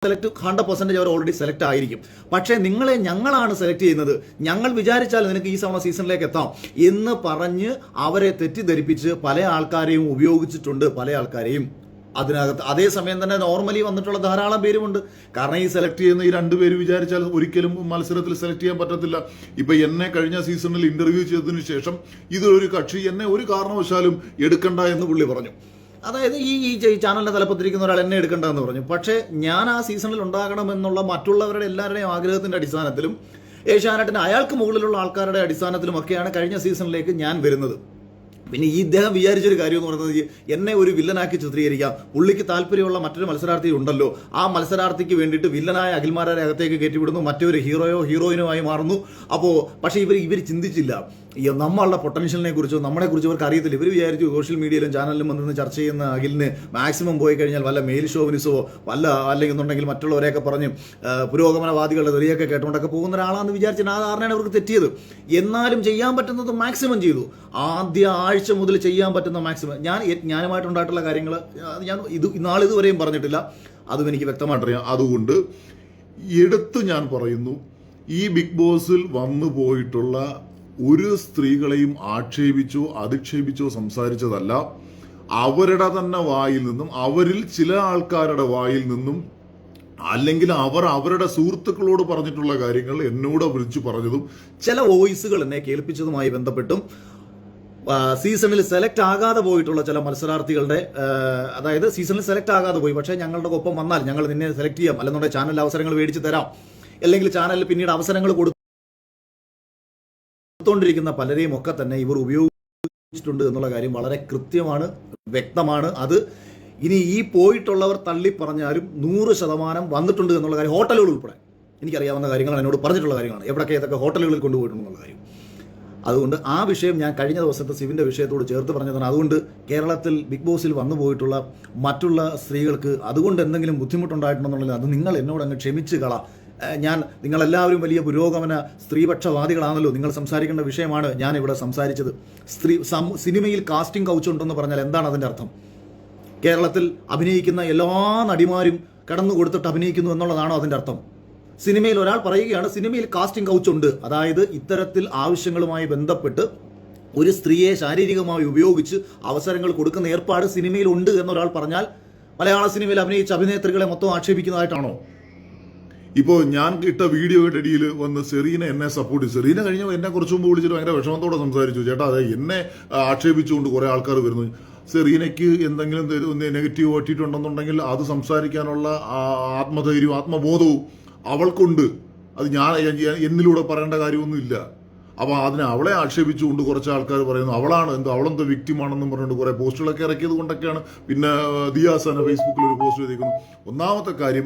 Select 100% അവർ already select ആയിരിക്കും. പക്ഷേ നിങ്ങളെ ഞങ്ങളാണ് സെലക്ട് ചെയ്യുന്നത്, ഞങ്ങൾ വിചാരിച്ചാൽ നിനക്ക് ഈ തവണ സീസണിലേക്ക് എത്താം എന്ന് പറഞ്ഞ് അവരെ തെറ്റിദ്ധരിപ്പിച്ച് പല ആൾക്കാരെയും ഉപയോഗിച്ചിട്ടുണ്ട്. പല ആൾക്കാരെയും അതിനകത്ത്. അതേസമയം തന്നെ നോർമലി വന്നിട്ടുള്ള ധാരാളം പേരുമുണ്ട്. കാരണം ഈ സെലക്ട് ചെയ്യുന്ന ഈ 2 പേര് വിചാരിച്ചാൽ ഒരിക്കലും മത്സരത്തിൽ സെലക്ട് ചെയ്യാൻ പറ്റത്തില്ല. ഇപ്പൊ എന്നെ കഴിഞ്ഞ സീസണിൽ ഇന്റർവ്യൂ ചെയ്തതിനു ശേഷം ഇതൊരു കക്ഷി എന്നെ ഒരു കാരണവശാലും എടുക്കണ്ട എന്ന് പുള്ളി പറഞ്ഞു. അതായത് ഈ ചാനലിന്റെ തലപ്പത്തിരിക്കുന്ന ഒരാൾ എന്നെ എടുക്കണ്ടെന്ന് പറഞ്ഞു. പക്ഷേ ഞാൻ ആ സീസണിൽ ഉണ്ടാകണമെന്നുള്ള മറ്റുള്ളവരുടെ എല്ലാവരുടെയും ആഗ്രഹത്തിന്റെ അടിസ്ഥാനത്തിലും ഏഷ്യാനെറ്റിന് അയാൾക്ക് മുകളിലുള്ള ആൾക്കാരുടെ അടിസ്ഥാനത്തിലും ഒക്കെയാണ് കഴിഞ്ഞ സീസണിലേക്ക് ഞാൻ വരുന്നത്. പിന്നെ ഈ ഇദ്ദേഹം വിചാരിച്ചൊരു കാര്യം എന്ന് പറയുന്നത് എന്നെ ഒരു വില്ലനാക്കി ചിത്രീകരിക്കാം, പുള്ളിക്ക് താല്പര്യമുള്ള മറ്റൊരു മത്സരാർത്ഥി ഉണ്ടല്ലോ, ആ മത്സരാർത്ഥിക്ക് വേണ്ടിയിട്ട് വില്ലനായ അഖിൽമാരെ അകത്തേക്ക് കയറ്റിവിടുന്നു, മറ്റൊരു ഹീറോയിനോ ആയി മാറുന്നു. അപ്പോൾ പക്ഷേ ഇവർ ചിന്തിച്ചില്ല നമ്മളുടെ പൊട്ടൻഷ്യലിനെ കുറിച്ചോ നമ്മളെക്കുറിച്ചോ ഇവർക്ക് അറിയത്തില്ല. ഇവർ വിചാരിച്ചു സോഷ്യൽ മീഡിയയിലും ചാനലിലും വന്ന് ചർച്ച ചെയ്യുന്ന അഖിലിന് മാക്സിമം പോയി കഴിഞ്ഞാൽ വല്ല മെയിൽ ഷോവിനിസമോ അല്ലെങ്കിൽ മറ്റുള്ളവരെയൊക്കെ പറഞ്ഞ് പുരോഗമനവാദികളുടെ തെറിയൊക്കെ കേട്ടുകൊണ്ടൊക്കെ പോകുന്ന ഒരാളാണെന്ന് വിചാരിച്ചാൽ ആ ധാരണയാണ് അവർക്ക് തെറ്റിയത്. എന്നാലും ചെയ്യാൻ പറ്റുന്നത് മാക്സിമം ചെയ്തു. ആദ്യ ആഴ്ച മുതൽ ചെയ്യാൻ പറ്റുന്ന മാക്സിമം ഞാനുമായിട്ടുണ്ടായിട്ടുള്ള കാര്യങ്ങൾ ഞാൻ നാളിതുവരെയും പറഞ്ഞിട്ടില്ല, അതും എനിക്ക് വ്യക്തമായിട്ടറിയാം. അതുകൊണ്ട് എടുത്ത് ഞാൻ പറയുന്നു, ഈ ബിഗ് ബോസിൽ വന്നു പോയിട്ടുള്ള ഒരു സ്ത്രീകളെയും ആക്ഷേപിച്ചോ അധിക്ഷേപിച്ചോ സംസാരിച്ചതല്ല. അവരുടെ തന്നെ വായിൽ നിന്നും, അവരിൽ ചില ആൾക്കാരുടെ വായിൽ നിന്നും, അല്ലെങ്കിൽ അവരുടെ സുഹൃത്തുക്കളോട് പറഞ്ഞിട്ടുള്ള കാര്യങ്ങൾ എന്നോട് വിളിച്ചു പറഞ്ഞതും ചില വോയിസുകൾ എന്നെ കേൾപ്പിച്ചതുമായി ബന്ധപ്പെട്ടും സീസണിൽ സെലക്ട് ആകാതെ പോയിട്ടുള്ള ചില മത്സരാർത്ഥികളുടെ, അതായത് സീസണിൽ സെലക്ട് ആകാതെ പോയി, പക്ഷേ ഞങ്ങളുടെ ഒപ്പം വന്നാൽ ഞങ്ങൾ നിന്നെ സെലക്ട് ചെയ്യാം, അല്ലെന്നുണ്ടെങ്കിൽ ചാനലിൽ അവസരങ്ങൾ മേടിച്ച് തരാം, അല്ലെങ്കിൽ ചാനലിൽ പിന്നീട് അവസരങ്ങൾ കൊടുത്തുകൊണ്ടിരിക്കുന്ന പലരെയും ഒക്കെ തന്നെ ഇവർ ഉപയോഗിച്ചിട്ടുണ്ട് എന്നുള്ള കാര്യം വളരെ കൃത്യമാണ്, വ്യക്തമാണ്. അത് ഇനി ഈ പോയിട്ടുള്ളവർ തള്ളി പറഞ്ഞാലും 100% വന്നിട്ടുണ്ട് എന്നുള്ള കാര്യം ഹോട്ടലുകൾ ഉൾപ്പെടെ എനിക്കറിയാവുന്ന കാര്യങ്ങളാണ്, എന്നോട് പറഞ്ഞിട്ടുള്ള കാര്യങ്ങളാണ്, എവിടെയൊക്കെ ഏതൊക്കെ ഹോട്ടലുകളിൽ കൊണ്ടുപോയിട്ടുണ്ടെന്നുള്ള കാര്യം. അതുകൊണ്ട് ആ വിഷയം ഞാൻ കഴിഞ്ഞ ദിവസത്തെ സിവിൻ്റെ വിഷയത്തോട് ചേർത്ത് പറഞ്ഞതാണ്. അതുകൊണ്ട് കേരളത്തിൽ ബിഗ് ബോസിൽ വന്നു പോയിട്ടുള്ള മറ്റുള്ള സ്ത്രീകൾക്ക് അതുകൊണ്ട് എന്തെങ്കിലും ബുദ്ധിമുട്ടുണ്ടായിട്ടുണ്ടെന്നുള്ളത് അത് നിങ്ങൾ എന്നോട് അങ്ങ് ക്ഷമിച്ച് കള. നിങ്ങളെല്ലാവരും വലിയ പുരോഗമന സ്ത്രീപക്ഷവാദികളാണല്ലോ, നിങ്ങൾ സംസാരിക്കേണ്ട വിഷയമാണ് ഞാൻ ഇവിടെ സംസാരിച്ചത്. സിനിമയിൽ കാസ്റ്റിംഗ് കൗച്ച് ഉണ്ടെന്ന് പറഞ്ഞാൽ എന്താണ് അതിൻ്റെ അർത്ഥം? കേരളത്തിൽ അഭിനയിക്കുന്ന എല്ലാ നടിമാരും കടന്നു കൊടുത്തിട്ട് അഭിനയിക്കുന്നു എന്നുള്ളതാണോ അതിൻ്റെ അർത്ഥം? സിനിമയിൽ ഒരാൾ പറയുകയാണ് സിനിമയിൽ കാസ്റ്റിംഗ് കൗച്ച് ഉണ്ട്, അതായത് ഇത്തരത്തിൽ ആവശ്യങ്ങളുമായി ബന്ധപ്പെട്ട് ഒരു സ്ത്രീയെ ശാരീരികമായി ഉപയോഗിച്ച് അവസരങ്ങൾ കൊടുക്കുന്ന ഏർപ്പാട് സിനിമയിൽ ഉണ്ട് എന്നൊരാൾ പറഞ്ഞാൽ മലയാള സിനിമയിൽ അഭിനയിച്ച അഭിനേത്രികളെ മൊത്തം ആക്ഷേപിക്കുന്നതായിട്ടാണോ? ഇപ്പോൾ ഞാൻ ഇട്ട വീഡിയോയുടെ ഇടയിൽ വന്ന് സെറീന എന്നെ സപ്പോർട്ട് ചെയ്തു. സെറീന കഴിഞ്ഞ എന്നെ കുറച്ചു മുമ്പ് വിളിച്ചിട്ട് ഭയങ്കര വിഷമത്തോടെ സംസാരിച്ചു, ചേട്ടാ അതെ എന്നെ ആക്ഷേപിച്ചുകൊണ്ട് കുറേ ആൾക്കാർ വരുന്നു. സെറീനയ്ക്ക് എന്തെങ്കിലും നെഗറ്റീവ് പറ്റിയിട്ടുണ്ടെന്നുണ്ടെങ്കിൽ അത് സംസാരിക്കാനുള്ള ആത്മധൈര്യവും ആത്മബോധവും അവൾക്കുണ്ട്. അത് ഞാൻ എന്നിലൂടെ പറയേണ്ട കാര്യമൊന്നുമില്ല. അപ്പോൾ അതിനെ അവളെ ആക്ഷേപിച്ചുകൊണ്ട് കുറച്ച് ആൾക്കാർ പറയുന്നു അവളെന്തോ വിക്റ്റിമാണെന്നും പറഞ്ഞുകൊണ്ട് കുറേ പോസ്റ്റുകളൊക്കെ ഇറക്കിയത് കൊണ്ടൊക്കെയാണ്. പിന്നെ ദിയാസാന ഫേസ്ബുക്കിൽ ഒരു പോസ്റ്റ് ചെയ്തിരിക്കുന്നു. ഒന്നാമത്തെ കാര്യം,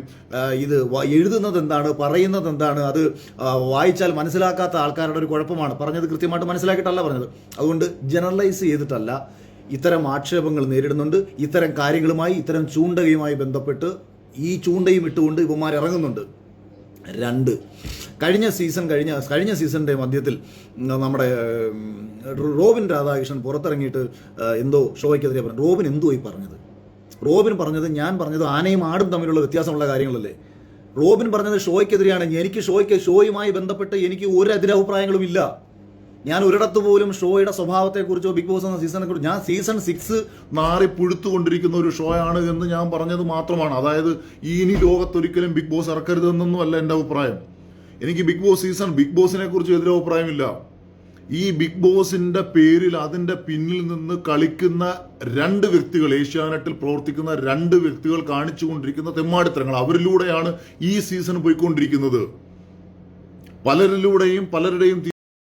ഇത് എഴുതുന്നത് എന്താണ്, പറയുന്നത് എന്താണ്, അത് വായിച്ചാൽ മനസ്സിലാക്കാത്ത ആൾക്കാരുടെ ഒരു കുഴപ്പമാണ്. പറഞ്ഞത് കൃത്യമായിട്ട് മനസ്സിലാക്കിയിട്ടല്ല പറഞ്ഞത്. അതുകൊണ്ട് ജനറലൈസ് ചെയ്തിട്ടല്ല, ഇത്തരം ആക്ഷേപങ്ങൾ നേരിടുന്നുണ്ട്. ഇത്തരം കാര്യങ്ങളുമായി, ഇത്തരം ചൂണ്ടയുമായി ബന്ധപ്പെട്ട് ഈ ചൂണ്ടയും ഇട്ടുകൊണ്ട് ഇവന്മാർ ഇറങ്ങുന്നുണ്ട്. 2, കഴിഞ്ഞ സീസണിൻ്റെ മധ്യത്തിൽ നമ്മുടെ റോബിൻ രാധാകൃഷ്ണൻ പുറത്തിറങ്ങിയിട്ട് എന്തോ ഷോയ്ക്കെതിരെ പറഞ്ഞു. റോബിൻ എന്തോ ഈ പറഞ്ഞത്? റോബിൻ പറഞ്ഞത് ഞാൻ പറഞ്ഞത് ആനയും ആടും തമ്മിലുള്ള വ്യത്യാസമുള്ള കാര്യങ്ങളല്ലേ. റോബിൻ പറഞ്ഞത് ഷോയ്ക്കെതിരെയാണ്. എനിക്ക് ഷോയുമായി ബന്ധപ്പെട്ട് എനിക്ക് ഒരു എതിരഭിപ്രായങ്ങളും ഇല്ല. ഞാൻ ഒരിടത്ത് പോലും ഷോയുടെ സ്വഭാവത്തെക്കുറിച്ചോ ബിഗ് ബോസ് എന്ന സീസണെ കുറിച്ച്, ഞാൻ സീസൺ 6 മാറി പുഴുത്തുകൊണ്ടിരിക്കുന്ന ഒരു ഷോ ആണ് എന്ന് ഞാൻ പറഞ്ഞത് മാത്രമാണ്. അതായത് ഇനി ലോകത്തൊരിക്കലും ബിഗ് ബോസ് ഇറക്കരുതെന്നൊന്നും അല്ല എൻ്റെ അഭിപ്രായം. എനിക്ക് ബിഗ് ബോസിനെ കുറിച്ച് എതിരഭിപ്രായമില്ല. ഈ ബിഗ് ബോസിന്റെ പേരിൽ അതിന്റെ പിന്നിൽ നിന്ന് കളിക്കുന്ന 2 വ്യക്തികൾ, ഏഷ്യാനെറ്റിൽ പ്രവർത്തിക്കുന്ന 2 വ്യക്തികൾ കാണിച്ചുകൊണ്ടിരിക്കുന്ന തെമ്മാടിത്തരങ്ങൾ, അവരിലൂടെയാണ് ഈ സീസൺ പോയിക്കൊണ്ടിരിക്കുന്നത്. പലരുടെയും